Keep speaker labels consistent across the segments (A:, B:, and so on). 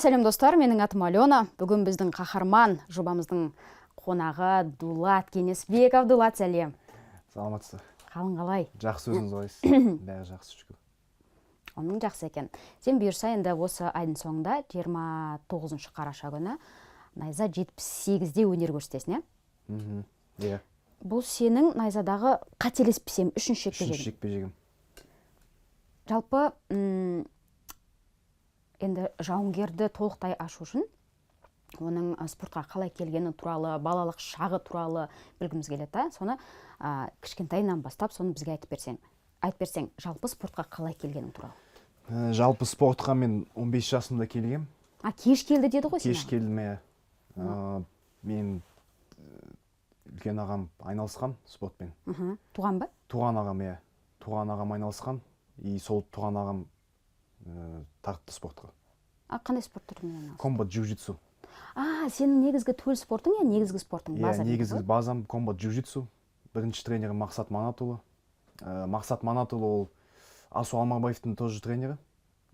A: Сәлем достар, менің атым Алена. Бүгін біздің қаһарман жобамыздың қонағы Дулат Кеңесбеков. Дулат, сәлем.
B: Саламатсыз.
A: Қалың қалай?
B: Жақсы, өзіңіз қалайсыз? Бәрі жақсы, шүкір.
A: Оның жақсы екен. Сен бұйырса енді осы айдың соңында 29 қараша күні найза 78-де өнер көрсетесің,
B: иә? Иә.
A: Бұл сенің найзадағы, қателеспесем, үшінші
B: жекпе-жегім.
A: Жалпы, енді жауынгерді толықтай ашу үшін оның спортқа қалай келгені туралы, балалық шағы туралы білгіміз келеді. Соны кішкентайынан бастап, соны бізге айтып берсең, жалпы спортқа қалай келгені туралы.
B: Жалпы спортқа мен 15 жасымда келгем.
A: Кеш келді деді ғой сен?
B: Кеш келдім, иә. Мен үлкен ағам айналысқан спортпен.
A: Туған ба?
B: Туған ағам, иә. Туған ағам айналысқан. И сол туған ағам тартты спортқа.
A: Қандай спорт түрімен айналысты?
B: Комбат джиу-джитсу.
A: Сенің негізгі төл спортың, я негізгі спортың база?
B: Негізгі базам комбат джиу-джитсу. Бірінші тренерім Мақсат Манатұлы. Мақсат Манатұлы ол Асу Алмабаевтың тоже тренері.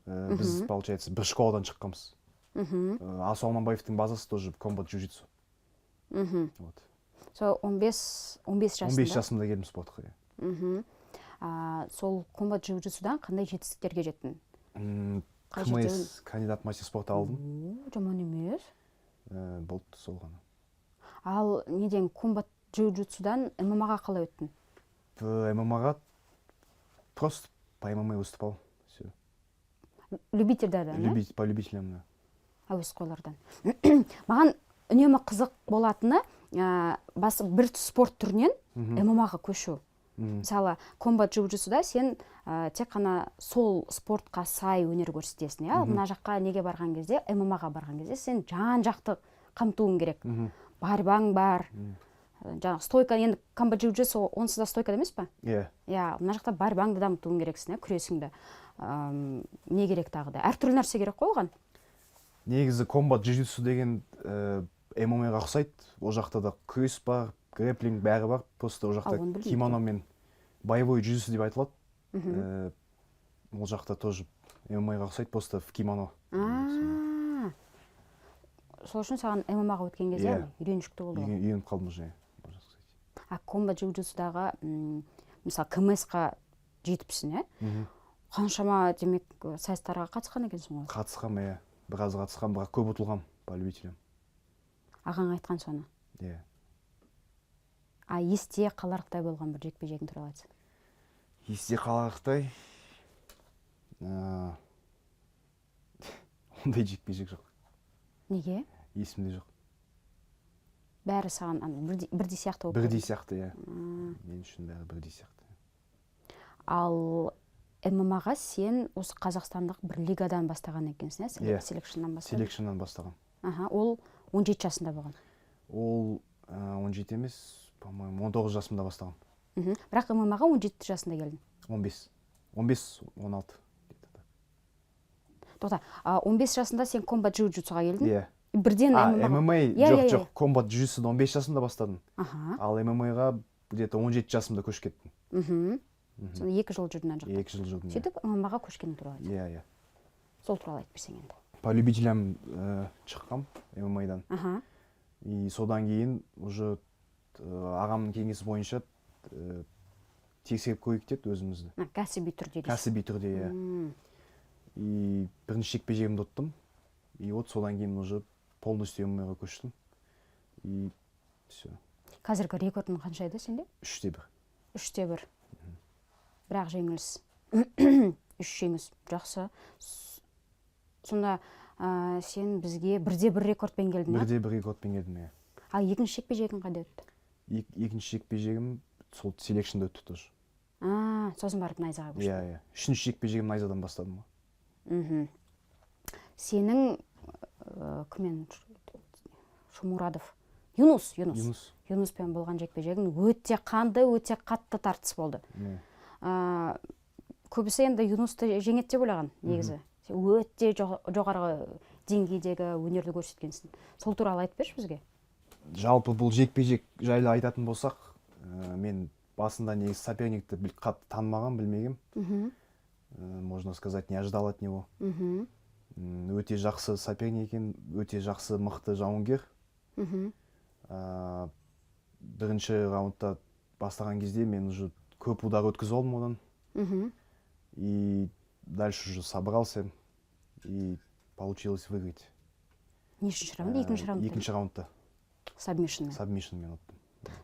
B: Біз, получается, бір школадан шыққанбыз. Асу Алмабаевтың базасы тоже комбат джиу-джитсу.
A: Сол 15 жасында?
B: 15 жасымда келдім спортқа.
A: Сол комбат джиу-джитсудан қандай жетістіктерге жеттің?
B: КМС кандидат мастер спорта алдым.
A: Жаман емес.
B: Болды сол ғана.
A: Ал неден комбат джиу-джитсудан ММА-ға қалай өттің?
B: ММА-ға просто по ММА выступал. Все.
A: Любительдерден,
B: иә? По любителям.
A: Әуесқойлардан. Маған үнемі қызық болатыны, бір спорт түрінен ММА-ға көшу. Мысалы, комбат джиу-джитсуда сен тек қана сол спортқа сай өнер көрсетесің. Мына жаққа неге барған кезде, ММА-ға барған кезде сен жан-жақты қамтуың керек. Барбаң бар. Стойка, енді комбат джиу-джитсу онсыз да стойка емес па?
B: Иә.
A: Мына жақта барбаңды дамытуың керексің, күресіңді. Не керек тағы да? Әртүрлі нәрсе керек қой оған?
B: Негізі комбат джиу-джитсу деген ММА-ға ұқсайды. Ол жақта да күрес бар, грэплинг бәрі бар. Просто ол жақта кимоно мен боевой джиу-джитсу деп айтылады. Ол жақта тоже ММА-ға ұқсайды, просто в кимоно.
A: Сол үшін саған ММА-ға өткен кезде үйреншікті болды ғой?
B: Үйреніп қалдым уже.
A: Комбат джиу-джитсудағы, мысалы, КМС-қа жетіпсің, қаншама демек сайыстарға қатысқан екенсің ғой?
B: Қатысқам, иә. Біраз қатысқам, бірақ көп ұтылғам по любителям.
A: Ағаң айтқан соны?
B: Иә.
A: Есте қаларлықтай болған бір жекпе-жегің туралы айтсаң?
B: Есте қаларлықтай ондай жекпе-жек жоқ.
A: Неге?
B: Есімде жоқ.
A: Бәрі саған бірдей сияқты?
B: Бірдей сияқты, иә. Мен үшін бәрі бірдей сияқты.
A: Ал ММА-ға сен осы қазақстандық бір лигадан бастаған екенсің,
B: иә?
A: Селекшннан бастаған?
B: Селекшннан бастаған.
A: Ол 17 жасында болған?
B: Ол 17 емес, по-моему, 19 жасымда бастаған.
A: Бірақ ММА-ға 17 жасында келдің?
B: 15-16.
A: Тоқта, 15 жасында сен комбат джиу-джитсуға келдің?
B: Иә.
A: Бірден
B: ММА жоқ, комбат джиу-джитсуды 15 жасымда бастадым. Ал ММА-ға где-то 17 жасымда көшіп кеттім.
A: Сонда 2 жыл жүрдің ана жақта?
B: 2 жыл жүрдім.
A: Сөйтіп ММА-ға көшкені туралы?
B: Иә.
A: Сол туралы айтып берсең енді.
B: По любителям шыққам ММА-дан. И содан кейін уже ағамның кеңесі бойынша тексеріп көрейік деді өзімізді.
A: Кәсіби түрде?
B: Кәсіби түрде, иә. И бірінші жекпе-жегімді ұттым. И вот содан кейін уже полностью ММА-ға көштім. И все.
A: Қазіргі рекордың қанша еді сенде?
B: 3-те 1.
A: 3-те 1. Бірақ жеңіліс. 3 жеңіс. Жақсы. Сонда сен бізге 1-де 1 рекордпен келдің, ә?
B: 1-де 1 рекордпен келдім, иә.
A: Ал екінші жекпе-жегің қайда өтті?
B: Екінші жекпе-жегім сол селекшнда өтті тоже.
A: Сосын барып найзаға көштің?
B: Иә. Үшінші жекпе-жегім найзадан бастадым.
A: Сенің кіммен? Шумурадов. Юнуспен болған жекпе-жегің өте қанды, өте қатты тартыс болды. Көбісі енді Юнусты жеңеді деп ойлаған, негізі. Өте жоғарғы деңгейдегі өнерді көрсеткенсің. Сол туралы айтып берші бізге.
B: Жалпы бұл жекпе-жек жайлы айтатын болсақ, мен басында негізі соперникті қатты танымаған, білмегем. Можно сказать, не ожидал от него. өте жақсы соперник екен, өте жақсы мықты жауынгер. Бірінші раундта бастаған кезде мен уже көп удар өткізіп алдым одан. И дальше уже собрался и получилось выиграть.
A: Нешінші раунд? Екінші раундта?
B: Екінші раундта. Сабмишнмен ұттым.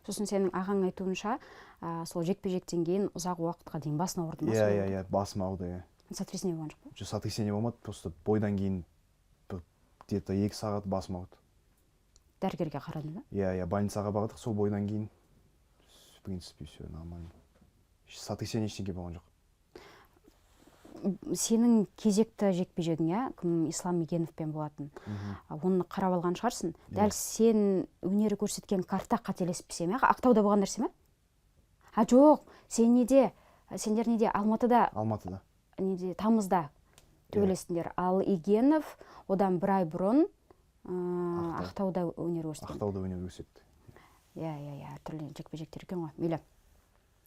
A: Сосын сенің ағаң айтуынша, сол жекпе-жектен кейін ұзақ уақытқа дейін басын ауырды ма?
B: Иә, басым ауырды.
A: Сотрясение болған жоқ па?
B: Сотрясение болмады, просто бойдан кейін где-то 2 сағат басым ауырды.
A: Дәрігерге қарады ма?
B: Иә, больницаға бардық, сол бойдан кейін в принципе все нормально. Сотрясение ештеңе болған жоқ.
A: Сенің кезекті жекпе-жегің, кім Ислам Мигеновпен болатын. Оны қарап алған шығарсың. Дәл сен өнері көрсеткен картта қателеспесем, Ақтауда болған нәрсе ме? Жоқ, сендер неде? Алматыда. Тамызда төбелестіңдер. Ал Игенов одан бір ай бұрын Ақтауда өнер көрсетті.
B: Ақтауда өнер көрсетті.
A: Иә, түрлі жекпе-жектер екен ғой. Мейлі.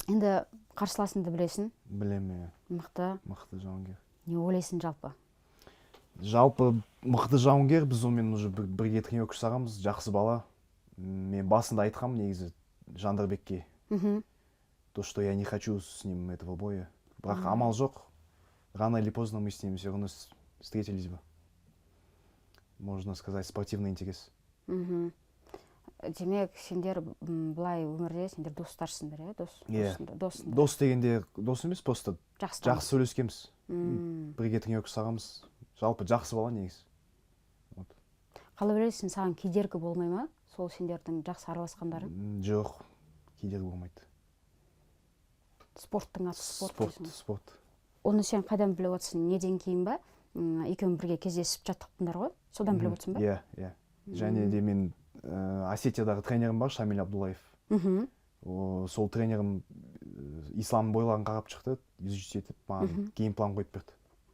A: Енді қарсыласыңды білесің?
B: Білем, иә.
A: Мықты
B: жауынгер.
A: Не ойлайсың жалпы?
B: Жалпы мықты жауынгер, біз онымен уже бірге тренировка жасағанбыз, жақсы бала. Мен басында айтқам негізі Жандарбекке. То, что я не хочу с ним этого боя. Бірақ амал жоқ. Рано или поздно мы с ним все равно встретились бы. Можно сказать, спортивный интерес.
A: Демек, сендер бұлай өмірде сендер достарсыңдар,
B: Дос дегенде дос емес, просто жақсы сөйлескенбіз. Бірге тренировка жасағанбыз. Жалпы жақсы бала негізі.
A: Қалай ойлайсың, саған кедергі болмай ма? Сол сендердің жақсы араласқандары?
B: Жоқ, кедергі болмайды.
A: Спорттың аты
B: спорт.
A: Оны сен қайдан біліп отырсың? Неден кейін ба? Екеуің бірге кездесіп жаттықтыңдар ғой? Содан біліп отырсың ба?
B: Иә. Және де мен Осетиядағы тренерім бар, Шамиль Абдуллаев. Сол тренерім Исламның бойларын қарап шықты, изучить етіп, маған геймплан қойып берді.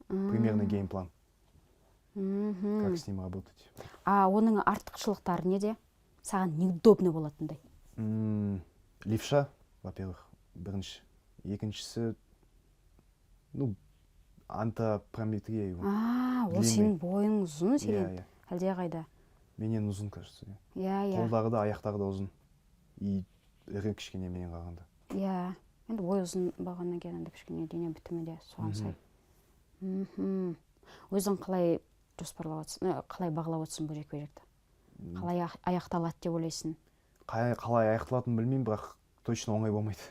B: Примерный геймплан. Как с ним работать.
A: Оның артықшылықтары неде? Саған неудобно болатындай?
B: Левша, во-первых, бірінші. Екіншісі, антопрометрия.
A: Ол сенің бойың ұзын сенен? Әлде қайда?
B: Менен ұзын, кажется.
A: Иә.
B: Қолдағы да, аяқтағы да ұзын. И ірі кішкене менен қалғанда.
A: Иә. Енді бой ұзын болғаннан кейін енді кішкене дене бітімі де соған сай. Өзің қалай жоспарлап отырсың, қалай бағалап отырсың бұл жекпе-жекті? Қалай аяқталады деп ойлайсың?
B: Қалай аяқталатынын білмеймін, бірақ точно оңай болмайды.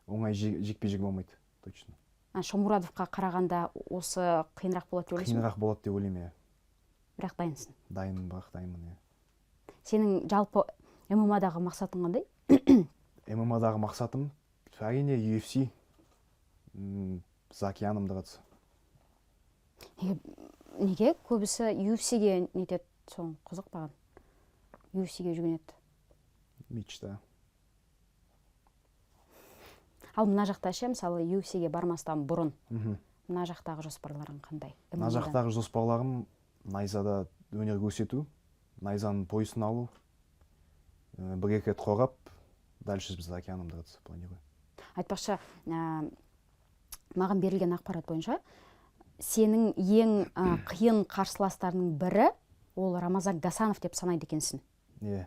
B: Оңай жекпе-жек болмайды, точно.
A: Шомурадовқа қарағанда осы қиынырақ болады деп ойлайсың?
B: Қиынырақ болады деп ойлаймын, иә.
A: Бірақ дайынсың?
B: Дайынмын, иә.
A: Сенің жалпы ММА-дағы мақсатың қандай?
B: ММА-дағы мақсатым әрине UFC, за океанымды қатысы.
A: Неге? Көбісі UFC-ге нетеді, соң қызық баған. UFC-ге жүгінеді.
B: Мечта.
A: Ал мына жақта ше, мысалы UFC-ге бармастан бұрын, мына жақтағы жоспарларың қандай?
B: Мына жақтағы жоспарларым найзада өнер көрсету, найзаның поясын алу, бір-екі рет қорғап, дальше біз океанымды қатысы планирую.
A: Айтпақшы, маған берілген ақпарат бойынша, сенің ең қиын қарсыластарының бірі ол Рамазан Гасанов деп санайды екенсің.
B: Иә.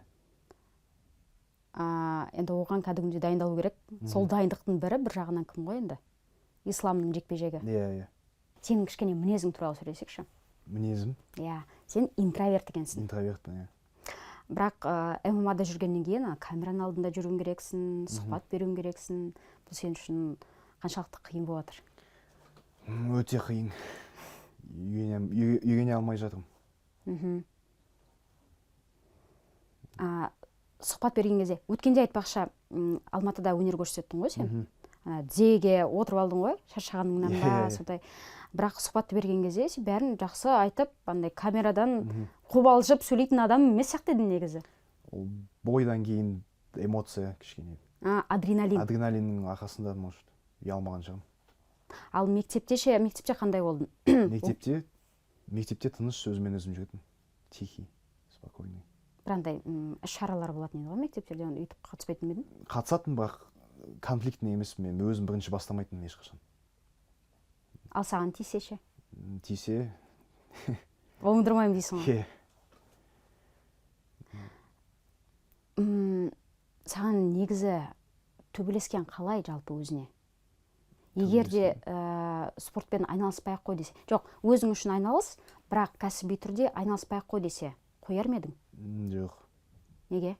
A: Енді оған кәдімгідей дайындалу керек. Сол дайындықтың бірі бір жағынан кім ғой енді? Исламның жекпе-жегі.
B: Иә.
A: Сенің кішкене мінезің туралы сөйлесекші.
B: Мінезім?
A: Иә. Сен интроверт екенсің.
B: Интровертпін, иә.
A: Бірақ ММА-да жүргеннен кейін камераның алдында жүруің керексің, сұхбат беруің керексің. Бұл сен үшін қаншалықты қиын болып жатыр?
B: Өте қиын. Үйрене алмай жатырмын.
A: Сұхбат берген кезде, өткенде айтпақшы, Алматыда өнер көрсеттің ғой сен? Дзеге отырып алдың ғой, шаршағаныңнан ба, сондай. Бірақ сұхбат берген кезде сен бәрін жақсы айтып, камерадан қобалжып сөйлейтін адам емес сияқты едің негізі.
B: Бойдан кейін эмоция кішкене.
A: Адреналин.
B: Адреналиннің арқасында, может, ұялмаған шығармын.
A: Ал мектепте қандай болдың?
B: Мектепте тыныш өзімен өзім жүретін. Тихий, спокойный.
A: Бірандай іс-шаралар болатын еді ғой мектептерде, өйтіп қатыспайтын бедің?
B: Қатысатын, бірақ конфликтный емес, мен өзім бірінші бастамайтын ешқашан.
A: Ал саған тисе ше?
B: Тисе,
A: оңдырмаймын дейсің ғой. Саған негізі төбелескен қалай жалпы өзіне? Егер де спортпен айналыспай-ақ қой десе, жоқ, өзің үшін айналыс, бірақ кәсіби түрде айналыспай-ақ қой десе, қояр ма едің?
B: Жоқ.
A: Неге?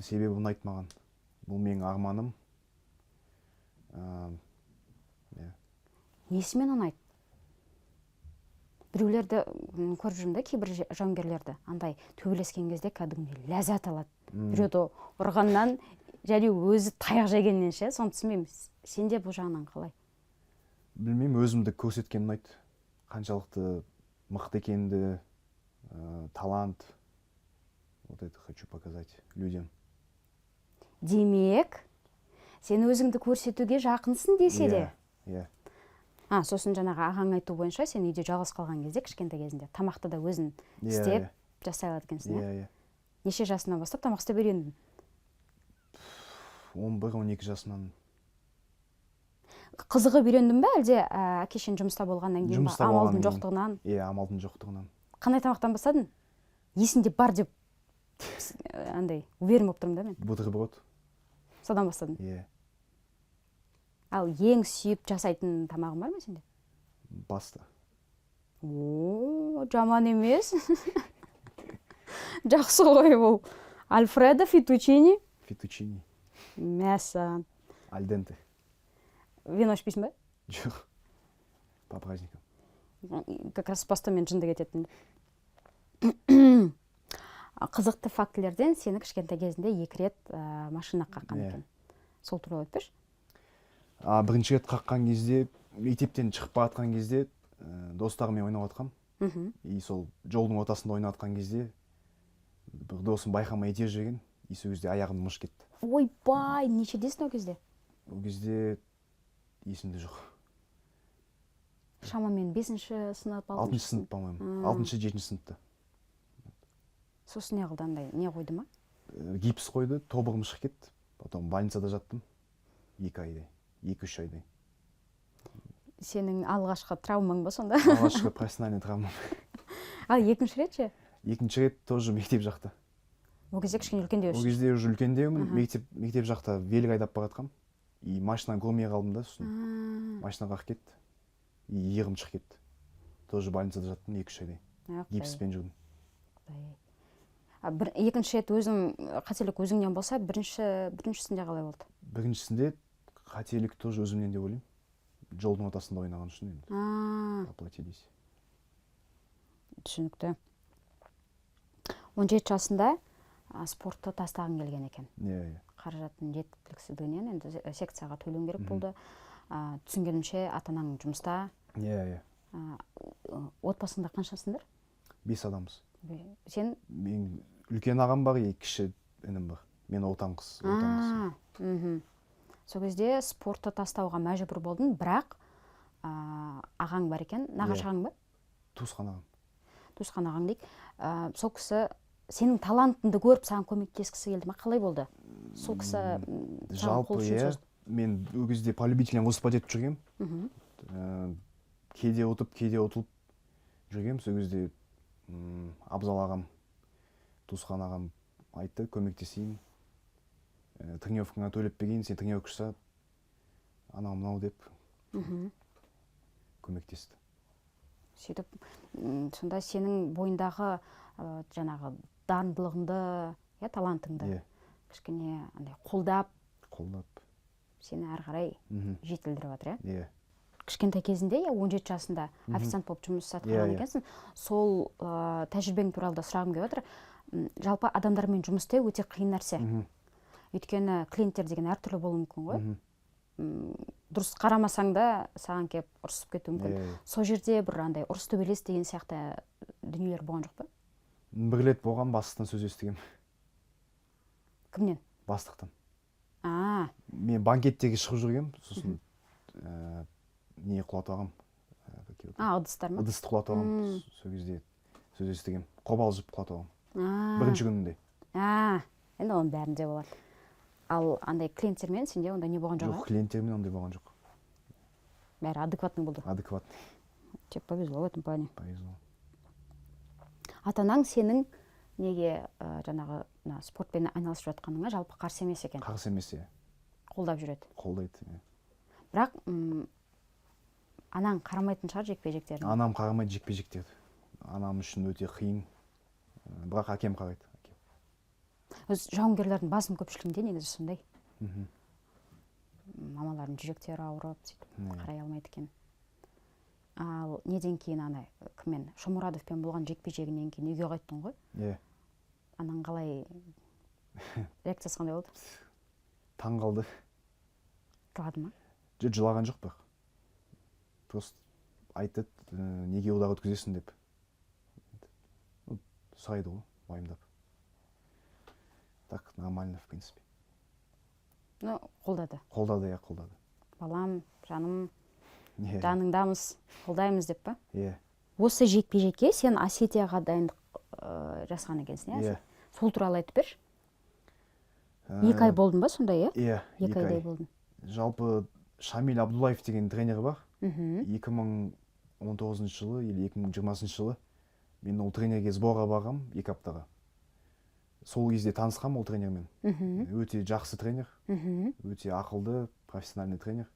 B: Себебі ұнайды маған. Бұл менің арманым.
A: Несімен ұнайды? Біреулерді көріп жүрмін да, кейбір жауынгерлерді, андай төбелескен кезде кәдімгідей ләззат алады. Біреуді ұрғаннан және өзі таяқ жегеннен ше, соны түсінбеймін. Сенде бұл жағынан қалай?
B: Білмеймін, өзімді көрсеткен ұнайды. Қаншалықты мықты екенімді, талант. Вот это хочу показать людям.
A: Демек, сен өзіңді көрсетуге жақынсың десе де.
B: Иә.
A: Сосын жаңағы ағаң айту бойынша, сен үйде жалғыз қалған кезде, кішкентай кезінде, тамақты да өзің істеп, жасай алады екенсің,
B: иә?
A: Неше жасынан бастап тамақ істеп үйрендің?
B: 11-12 жасынан.
A: Қызығып үйрендің бе, әлде әкешен жұмыста болғаннан кейін ба? Амалдың жоқтығынан?
B: Иә, амалдың жоқтығынан.
A: Қандай тамақтан бастадың? Есінде бар деп, андай, уверен болып тұрмын да мен.
B: Бутерброд.
A: Содан бастадың?
B: Иә.
A: Ал ең сүйіп жасайтын тамағың бар ма сенде?
B: Паста.
A: Жаман емес. Жақсы ғой бұл. Альфредо, фетучини?
B: Фетучини.
A: Мясо.
B: Альденте.
A: Вино ішпейсің ба?
B: Жоқ. По праздникам.
A: Как раз пастамен жынды кететін. Қызықты фактілерден сені кішкентай кезінде 2 рет машина қаққан екен. Сол туралы айтпашы?
B: Бірінші рет қаққан кезде, мектептен шығып баратқан кезде, достарыммен ойнап жатқам. И сол жолдың ортасында ойнап жатқан кезде, бір досым байқамай ете жүрген, и сол кезде аяғым мыш кетті.
A: Ойбай, нешедесің ол кезде?
B: Ол кезде есімде жоқ.
A: Шамамен 5-ші сынып,
B: 6-шы сынып, по-моему. 6-7-ші сыныпта.
A: Сосын не қылды, андай, не қойды ма?
B: Гипс қойды, тобығым шығып кетті. Потом больницада жаттым. 2 айдай, 2-3 айдай.
A: Сенің алғашқы травмаң ба сонда?
B: Алғашқы профессиональный травмам.
A: Ал екінші рет ше?
B: Екінші рет тоже мектеп жақта.
A: Ол кезде кішкене үлкендеу.
B: Ол кезде уже үлкендеумін, мектеп жақта велик айдап баратқам. И машинаны көрмей қалдым да, сосын машина қағып кетті. И иығым шығып кетті. Тоже больницада жаттым 2-3 айдай. Гипспен жүрдім.
A: Екінші рет өзің қателік өзіңнен болса, біріншісінде қалай болды?
B: Біріншісінде қателік тоже өзімнен деп ойлаймын. Жолдың ортасында ойнаған үшін енді. Оплатились.
A: Түсінікті. 17 жасында спортты тастағың келген екен.
B: Иә.
A: Қаражаттың жеткіліксіздігінен енді секцияға төлеуің керек болды. Түсінгенімше ата-анаң жұмыста.
B: Иә.
A: Отбасыңда қаншасыңдар?
B: 5 адамбыз.
A: Сен?
B: Мен үлкен ағам бар, кіші інім бар. Мен отан қыз.
A: Сол кезде спортты тастауға мәжбүр болдың, бірақ ағаң бар екен. Нағашы ағаң ба?
B: Туысқан ағам.
A: Туысқан ағаң дейік. Сол кісі сенің талантыңды көріп саған көмектескісі келді ма? Қалай болды? Сол кісі
B: жалпы мен ол кезде по любителям выступать етіп жүргем. Кейде ұтып, кейде ұтылып жүргем. Сол кезде Абзал ағам, туысқан ағам айтты, көмектесейін. Тренировкаңа төлеп берейін, сен тренировка жаса, анау мынау деп көмектесті.
A: Сөйтіп, сонда сенің бойындағы жаңағы дарындылығыңды, талантыңды кішкене қолдап, сені әрі қарай жетілдіріп жатыр,
B: иә?
A: Кішкентай кезінде, 17 жасында официант болып жұмыс атқарған екенсің. Сол тәжірибең туралы да сұрағым келіп отыр. Жалпы адамдармен жұмыс істеу өте қиын нәрсе. Өйткені клиенттер деген әртүрлі болуы мүмкін ғой. Дұрыс қарамасаң да саған келіп ұрысып кетуі мүмкін. Сол жерде бір андай ұрыс төбелес деген сияқты дүниелер болған жоқ па?
B: Бір рет болған, бастықтан сөз естігем.
A: Кімнен?
B: Бастықтан. Мен банкеттегі шығып жүргем, сосын не құлатып ағам.
A: Ыдыстар ма?
B: Ыдысты құлатып ағам, сол кезде сөз естігем. Қобалжып құлатып ағам. Бірінші күнінде.
A: Енді оның бәрінде болады. Ал андай клиенттермен сенде онда не болған жоқ?
B: Жоқ, клиенттермен ондай болған жоқ.
A: Бәрі адекватный болды?
B: Адекватный.
A: Тебе повезло в этом плане.
B: Повезло.
A: ата анаң сенің неге жаңағы спортпен айналысып жатқаныңа жалпы қарсы емес екен.
B: Қарсы емес, иә.
A: Қолдап жүреді.
B: Қолдайды, иә.
A: Бірақ анаң қарамайтын шығар жекпе-жектеріне.
B: Анам қарамайды жекпе-жектерді. Анам үшін өте қиын. Бірақ әкем қарайды.
A: Өз жауынгерлердің басым көпшілігінде негізі сондай. Мамалардың жүректері ауырып, сөйтіп қарай алмайды екен. Ал неден кейін ана кіммен Шомурадовпен болған жекпе-жегінен кейін үйге қайттың ғой?
B: Иә.
A: Анаң қалай реакциясы қандай болды?
B: Таң қалды.
A: Жылады ма?
B: Жылаған жоқ бірақ. Просто айтты, неге одағы өткізесің деп. Сұрайды ғой, уайымдап. Так, нормально, в принципе.
A: Ну, қолдады.
B: Қолдады, иә, қолдады.
A: Балам, жаным,
B: Иә.
A: жаныңдамыз, қолдаймыз деп па?
B: Иә.
A: Осы жекпе-жекке сен Осетияға дайындық жасаған екенсің, иә? Сол туралы айтып берші. 2 ай болдың ба сонда, иә?
B: Иә,
A: 2 айдай болдың.
B: Жалпы Шамиль Абдуллаев деген тренер бар. 2019 жылы или 2020 жылы мен ол тренерге сборға барғам 2 аптаға. Сол кезде танысқам ол тренермен. Өте жақсы тренер, өте ақылды, профессиональный тренер.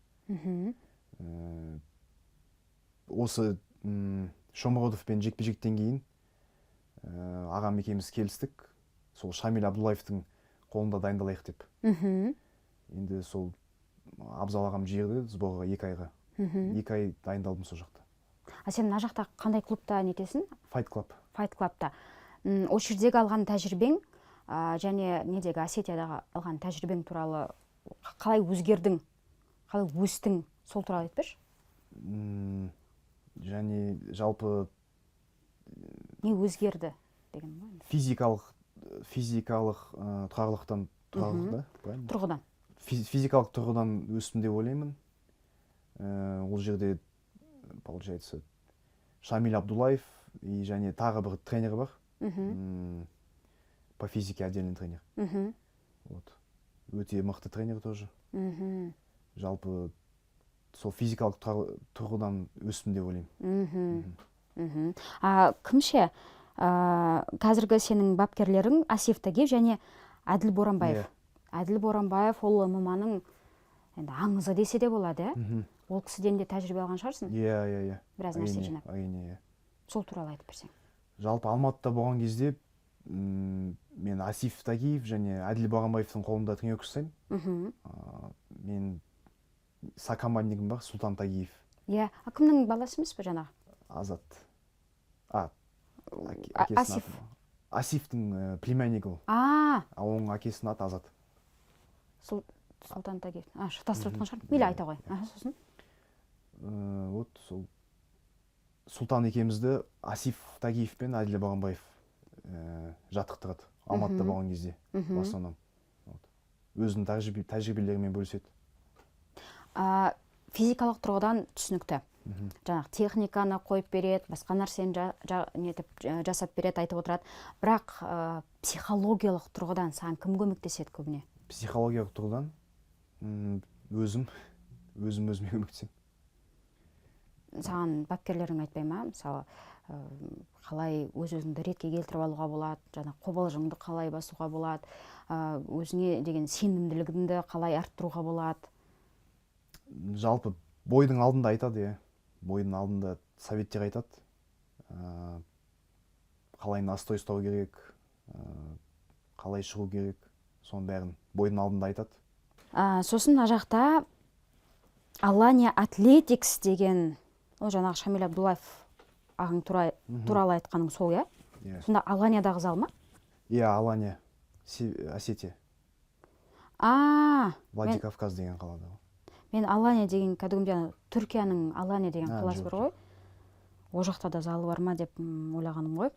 B: Осы Шомурадовпен жекпе-жектен кейін ағам екеуміз келістік. Сол Шамиль Абдуллаевтың қолында дайындалайық деп. Енді сол Абзал ағам жіберді сборға 2 айға. 2 ай дайындалдым сол жақта.
A: А сен мына жақта қандай клубта нетесің?
B: Fight Club.
A: Fight Club'та. Осы жердегі алған тәжірибең және недегі Осетиядағы алған тәжірибең туралы қалай өзгердің, қалай өстің, сол туралы айтып берші.
B: Және жалпы
A: не өзгерді деген ба?
B: Физикалық тұрарлықтан
A: тұрғыдан.
B: Физикалық тұрғыдан өстім деп ойлаймын. Ол жерде, получается, Шамиль Абдуллаев и және тағы бір тренер бар. По физике отдельный тренер. Өте мықты тренер тоже. Жалпы сол физикалық тұрғыдан өстім деп ойлаймын.
A: Кімше қазіргі сенің бапкерлерің Асиф Тагиев және Әділ Боранбаев. Әділ Боранбаев ол ММА-ның аңызы десе де болады, иә? Ол кісіден де тәжірибе алған шығарсың?
B: Иә.
A: Біраз нәрсе жинап.
B: Әрине.
A: Сол туралы айтып берсең.
B: Жалпы Алматыда болған кезде мен Асиф Тагиев және Әділ Боранбаевтың қолында тренировка жасаймын. Мен сокоманднигім бар, Султан Тагиев.
A: Иә, кімнің баласы емес пе жаңағы?
B: Азат.
A: Асиф.
B: Асифтің племяннигі ол. Оның әкесінің аты Азат.
A: Султан Тагиев. Шатастырып отқан шығар. Мейлі айта қой. Сосын?
B: Вот сол Султан екеумізді Асиф Тагиев пен Әділ Боранбаев жаттықтырады. Алматыда болған кезде. В основном. Өзінің тәжірибелерімен бөліседі.
A: Физикалық тұрғыдан түсінікті. Жаңағы техниканы қойып береді, басқа нәрсені жасап береді, айтып отырады. Бірақ психологиялық тұрғыдан саған кім көмектеседі көбіне?
B: Психологиялық тұрғыдан өзіме көмектесемін.
A: Саған бапкерлерің айтпай ма? Мысалы, қалай өз-өзіңді ретке келтіріп алуға болады, жаңа қобалжыңды қалай басуға болады, өзіңе деген сенімділігіңді қалай арттыруға болады?
B: Жалпы бойдың алдында айтады, иә. Бойдың алдында советтер айтады. Қалай настой ұстау керек, қалай шығу керек, соның бәрін бойдың алдында айтады.
A: Сосын мына жақта Алания Атлетикс деген, ол жаңағы Шамиль Абдуллаев ағаң туралы айтқаның сол, иә? Сонда Аланиядағы зал ма?
B: Иә, Алания, Осетия. Владикавказ деген қалада.
A: Мен Алания деген кәдімгі Түркияның Алания деген қаласы бар ғой. О жақта да залы бар ма деп ойлағаным ғой.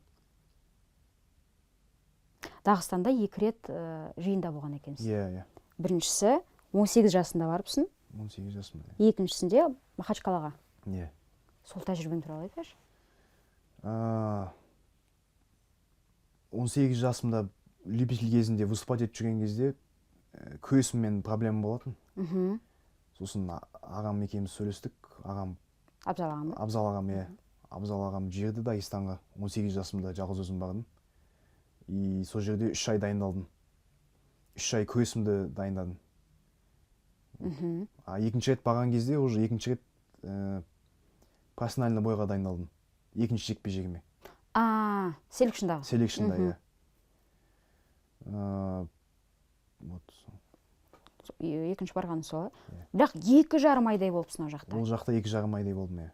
A: Дағыстанда 2 рет жиында болған екенсіз.
B: Иә.
A: Біріншісі 18 жасында барыпсың.
B: 18 жасымда.
A: Екіншісінде Махачкалаға.
B: Иә.
A: Сол тәжірибең туралы айтайықшы.
B: 18 жасымда любитель кезінде выступать етіп жүрген кезде күресіммен проблема болатын. Сосын ағам екеуміз сөйлестік. Ағам
A: Абзал ағам.
B: Абзал ағам, иә. абзал ағам жіберді Дагестанға. 18 жасымда жалғыз өзім бардым. И сол жерде 3 ай дайындалдым. 3 ай күресімді дайындадым. Екінші рет барған кезде уже екінші рет профессиональный бойға дайындалдым. Екінші жекпе-жегіме.
A: Селекшндағы?
B: Селекшнда, иә. Вот.
A: Екінші барғаны сол, бірақ 2,5 айдай болыпсың ол жақта.
B: Ол жақта 2,5 айдай болдым, иә.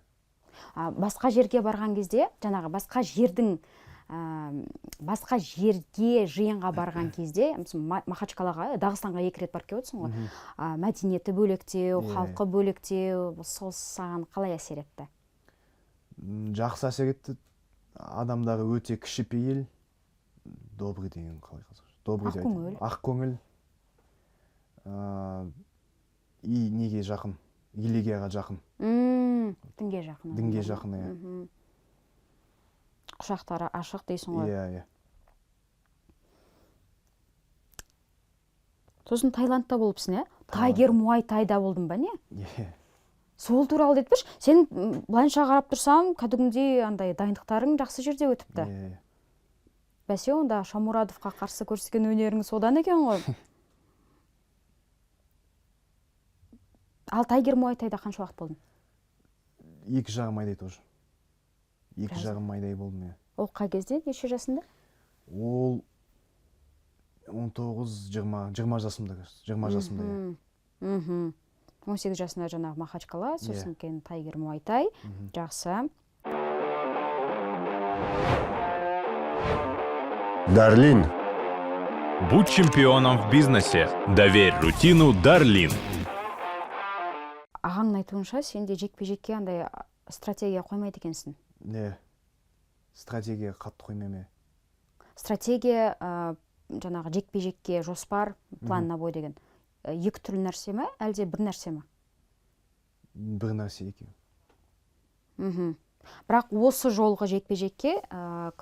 A: Басқа жерге барған кезде, жаңағы басқа жерге жиынға барған кезде, Махачкалаға, Дағыстанға 2 рет барып келіп отырсың ғой. Мәдениеті бөлектеу, халқы бөлектеу, сол саған қалай әсер етті?
B: Жақсы әсер етті. Адамдары өте кішіпейіл, добрый деген қалай қазақша? Ақ көңіл. И неге жақын? Религияға жақын.
A: Дінге жақын.
B: Дінге жақын, иә.
A: Құшақтары ашық дейсің ғой.
B: Иә.
A: Сосын Таиландта болыпсың, иә? Тайгер Муай Тайда болдың ба, не?
B: Иә.
A: Сол туралы айтып берші. Сен былайынша қарап тұрсам, кәдімгідей андай дайындықтарың жақсы жерде өтіпті.
B: Иә.
A: Бәсе, онда Шамурадовқа қарсы көрсеткен өнерің содан екен ғой. Ал Тайгер Муай Тайда қанша уақыт болдың?
B: 2,5 айдай тоже. 2,5 айдай болдым, иә.
A: Ол қай кезде, неше жасында?
B: Ол 19-20 жасымда, 20 жасымда, иә.
A: 18 жасында жаңағы Махачкала, сосын кейін Тайгер Муай Тай. Жақсы.
C: Дарлин.
D: Будь чемпионом в бизнесе. Доверь рутину Дарлин.
A: Ағаңның айтуынша, сен де жекпе-жекке андай стратегия қоймайды екенсің.
B: Не, стратегия қатты қоймайме.
A: Стратегия жаңағы жекпе-жекке жоспар, планына бой деген. 2 түрлі нәрсе ме, әлде бір нәрсе ме?
B: Бір нәрсе екен.
A: Бірақ осы жолғы жекпе-жекке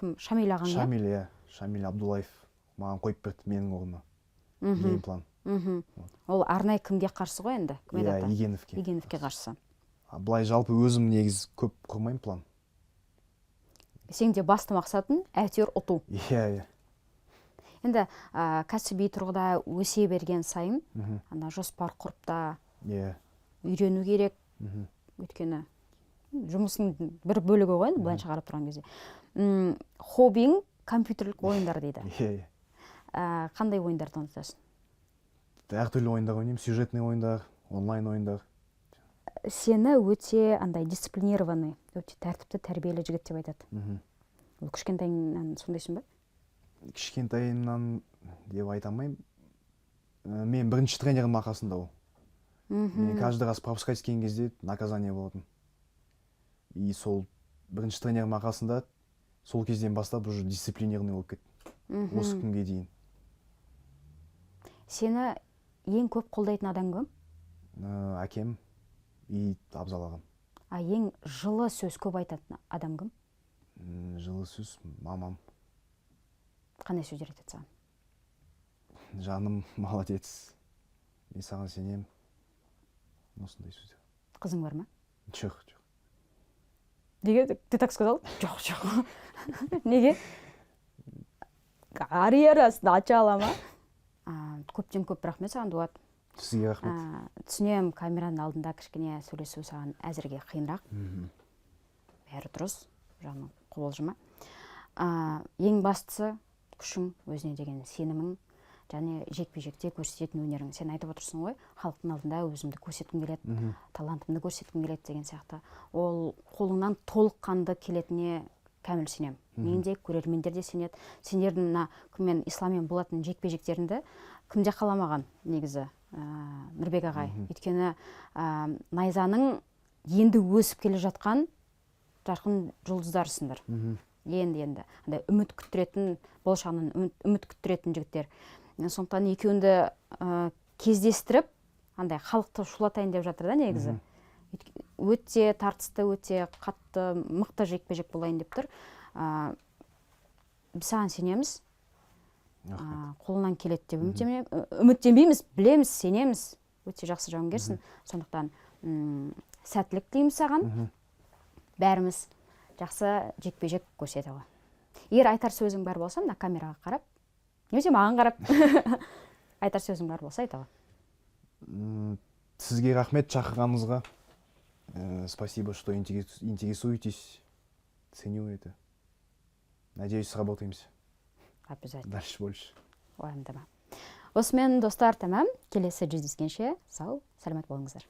A: кім? Шамил ағаң, иә?
B: Шамил, иә. Шамил Абдулаев маған қойып берді менің орныма. Геймплан.
A: Ол арнай кімге қарсы ғой енді?
B: Иә, Игеновке.
A: Игеновке қарсы.
B: Былай жалпы өзім негіз көп құрмайым план.
A: Сен де басты мақсатың әйтеуір ұту.
B: Иә.
A: Енді кәсіби тұрғыда өсе берген сайын, жоспар құрып та үйрену керек. Өйткені жұмыстың бір бөлігі ғой, былайынша қарап тұрған кезде. Хоббиң компьютерлік ойындар дейді. Қандай ойындарды ұнатасың?
B: Әртүрлі ойындар ойнаймын, сюжетный ойындар, онлайн ойындар.
A: Сені өте андай дисциплинированный, өте тәртіпті, тәрбиелі жігіт деп айтады. Ол кішкентайыңнан сондайсың ба?
B: Кішкентайымнан деп айта алмаймын. Мен бірінші тренерім арқасында ол. Мен каждый раз пропускать келген кезде наказание болатын. И сол бірінші тренерім арқасында сол кезден бастап уже дисциплинированный болып кетті. Осы күнге дейін.
A: Сені ең көп қолдайтын адам кім?
B: Әкем и абзал ағам.
A: Ең жылы сөз көп айтатын адам кім?
B: Жылы сөз мамам.
A: Қандай сөздер айтады саған?
B: Жаным, молодец. Мен саған сенем. Осындай сөздер.
A: Қызың бар ма?
B: Жоқ.
A: Неге? Ты так сказал? Жоқ. Неге? Карьерасын аша ала ма? Көптен көп рахмет саған, Дуат.
B: Сізге рахмет.
A: Түсінем, камераның алдында кішкене сөйлесу саған әзірге қиынрақ. Бәрі дұрыс, жағынан қобалжыма. Ең бастысы күшің, өзіне деген сенімің, және жекпе-жекте көрсететін өнерің. Сен айтып отырсың ғой, халықтың алдында өзімді көрсеткім келеді, талантымды көрсеткім келеді деген сияқты. Ол қолыңнан толыққанды келетіне кәміл сенем. Мен де, көрермендер де сенеді. Сендердің мына кіммен исламмен болатын жекпе-жектерінде кімде қаламаған негізі Нұрбек ағай. Өйткені найзаның енді өсіп келе жатқан жарқын жұлдыздарысыңдар. Енді. Үміт күттіретін, болашағынан үміт күттіретін жігіттер. Сондықтан екеуінді кездестіріп, халықты шулатайын деп жатыр да негізі. Өте тартысты, өте қатты, мықты жекпе-жек болайын деп тұр. Біз саған сенеміз. Қолынан келеді деп үміттенбейміз, білеміз, сенеміз. Өте жақсы жауынгерсің. Сондықтан сәттілік тілейміз саған. Бәріміз жақсы жекпе-жек көрсете ғой. Егер айтар сөзің бар болса, мына камераға қарап, немесе маған қарап айтар сөзің бар болса айта ғой.
B: Сізге рахмет шақырғаныңызға. Спасибо, что интересуетесь. Ценю это. Надеюсь, сработаемся.
A: Обязательно.
B: Дальше больше.
A: Уайымдама. Осымен достар, тамам. Келесі жүздескенше сау, сәлемет болыңыздар.